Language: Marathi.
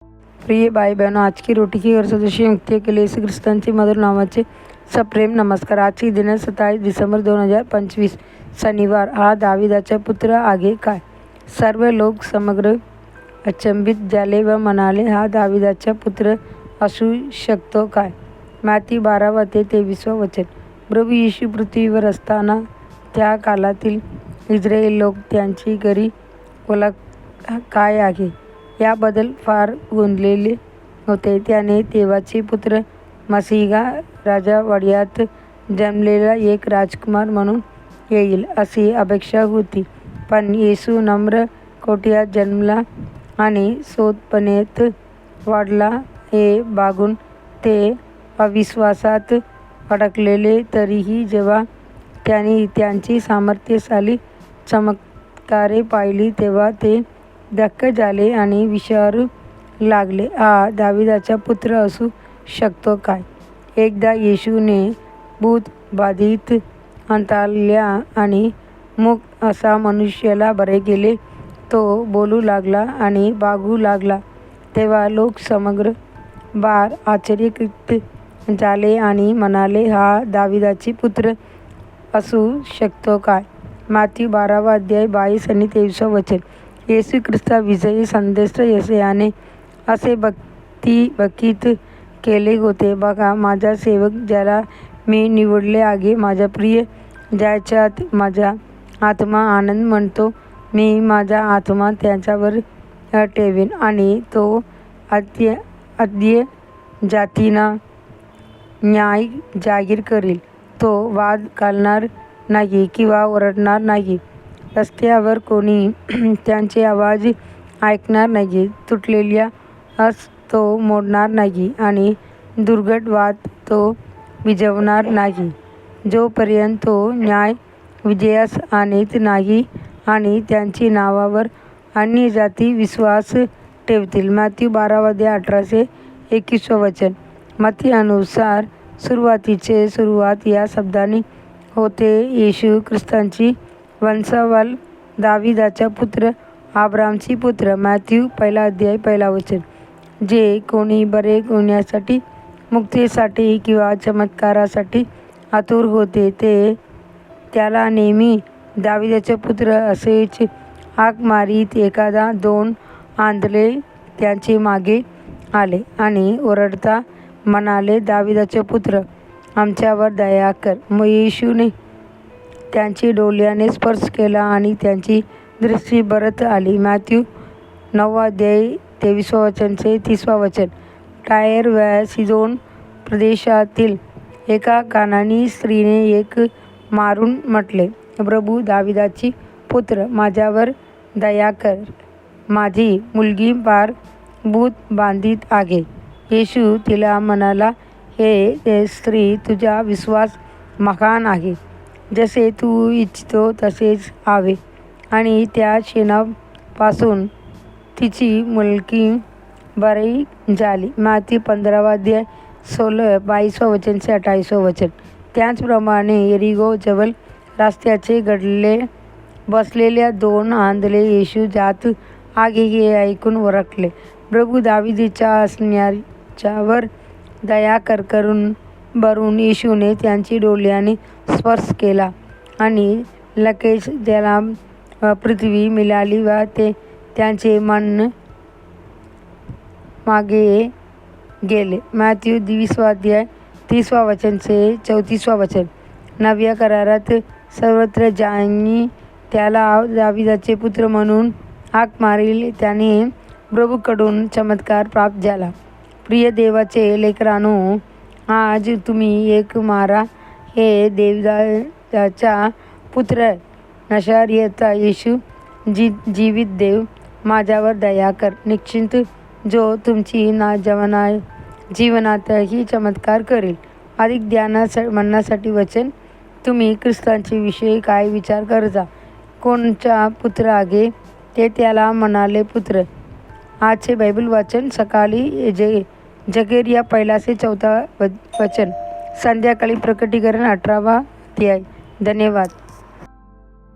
प्रिय भाई बहनों, आज की रोटी की और सदस्य मुक्ति के लिए यीशु ख्रिस्तांचे मधुर नावाचे सप्रेम नमस्कार. आजची दिन 27 डिसेंबर 2025 शनिवार. हा दाविदाचा पुत्र आहे काय? सर्व लोक समग्र अचंबित झाले व म्हणाले, हा दाविदाचा पुत्र असू शकतो काय? मत्ती 12:23 वचन. प्रभू येशू पृथ्वीवर असताना त्या काळातील इस्रायल लोक त्यांची खरी ओळख काय आहे याबद्दल फार गोंधळलेले होते. त्याने देवाचे पुत्र मसीहा राजवाड्यात जन्मलेला एक राजकुमार म्हणून येईल अशी अपेक्षा होती. पण येशू नम्र कोठ्यात जन्मला आणि सोपनेत वाढला हे बघून ते अविश्वासात अडकलेले. तरीही जेव्हा त्यांनी त्यांची सामर्थ्यशाली चमत्कारे पाहिली तेव्हा ते धक्क झाले आणि विचारू लागले, हा दाविदाचा पुत्र असू शकतो काय? एकदा येशूने भूतबाधित अंताल्या आणि मूक असा मनुष्याला बरे केले. तो बोलू लागला आणि बघू लागला. तेव्हा लोक समग्र बार आश्चर्यचकित झाले आणि म्हणाले, हा दाविदाचे पुत्र असू शकतो काय? मत्ती 12:22-23 वचन. येशू ख्रिस्ताविषयी संदेश यशायाने असे भक्तिगीत केले होते, बघा माझा सेवक ज्याला मी निवडले आहे, माझा प्रिय ज्याच्यात माझा आत्मा आनंद म्हणतो. मी माझा आत्मा त्याच्यावर ठेवीन आणि तो आद्य जातींना न्याय जाहीर करील. तो वाद घालणार नाही किंवा ओरडणार नाही. रस्त्यावर कोणी त्यांचे आवाज ऐकणार नाही. तुटलेल्या तो मोडणार नाही आणि दुर्घट वाद तो विझवणार नाही, जोपर्यंत तो न्याय विजयास आणत नाही आणि त्यांची नावावर अन्य जाती विश्वास ठेवतील. मत्ती 12:18-21 वचन. मत्ती अनुसार सुरुवातीचे सुरुवात या शब्दाने होते, येशू ख्रिस्ताची वंशावळ, दाविदाचा पुत्र, अब्रामची पुत्र. मत्ती 1:1 वचन. जे कोणी बरे होण्यासाठी, मुक्तीसाठी किंवा चमत्कारासाठी आतुर होते ते त्याला नेहमी दाविदाचा पुत्र असेच हाक मारीत. एखादा 2 आंधळे त्याचे मागे आले आणि ओरडता म्हणाले, दाविदाचा पुत्र, आमच्यावर दया कर. मग येशूने त्यांची डोळ्याने स्पर्श केला आणि त्यांची दृष्टी परत आली. मत्ती 9:23-30 वचन. टायर व सिदोन प्रदेशातील एका कानानी स्त्रीने एक मारून म्हटले, प्रभू दाविदाची पुत्र, माझ्यावर दया कर. माझी मुलगी फार भूत बाधित आहे. येशू तिला म्हणाला, हे स्त्री, तुझा विश्वास महान आहे. जसे तू इच्छितो तसेच हवे. आणि त्या क्षणापासून तिची मुलगी बरी झाली. मत्ती 15:22 वचन-28 वचन. त्याचप्रमाणे यरीहो जवळ रस्त्याचे कडेला बसलेल्या 2 आंधळे येशू जात आहे हे ऐकून ओरडले, प्रभू दाविदाच्या असण्याच्यावर दया कर. करून भरून येशूने त्यांची डोळ्याने स्पर्श केला आणि लगेच त्याला पृथ्वी मिळाली व त्यांचे मन मागे गेले. मत्ती 20:30 वचन-34 वचन. नव्या करारात सर्वत्र ज्यांनी त्याला दाविदाचे पुत्र म्हणून हाक मारली त्याने प्रभूकडून चमत्कार प्राप्त झाला. प्रिय देवाचे लेकरांनो, आज तुम्ही एक मारा, हे दाविदाचा पुत्र नजारेतचा येशू जीवित देव, माझ्यावर दया कर. निश्चित जो तुमची जीवनातही चमत्कार करेल. अधिक म्हणण्यासाठी वचन. तुम्ही ख्रिस्तांच्या विषयी काय विचार करता? कोणचा पुत्र आहे? ते त्याला म्हणाले, पुत्र. आजचे बायबल वाचन सकाळी जकरिया 1:4 वचन, संध्याकाळी प्रकटीकरण 18 अध्याय. धन्यवाद.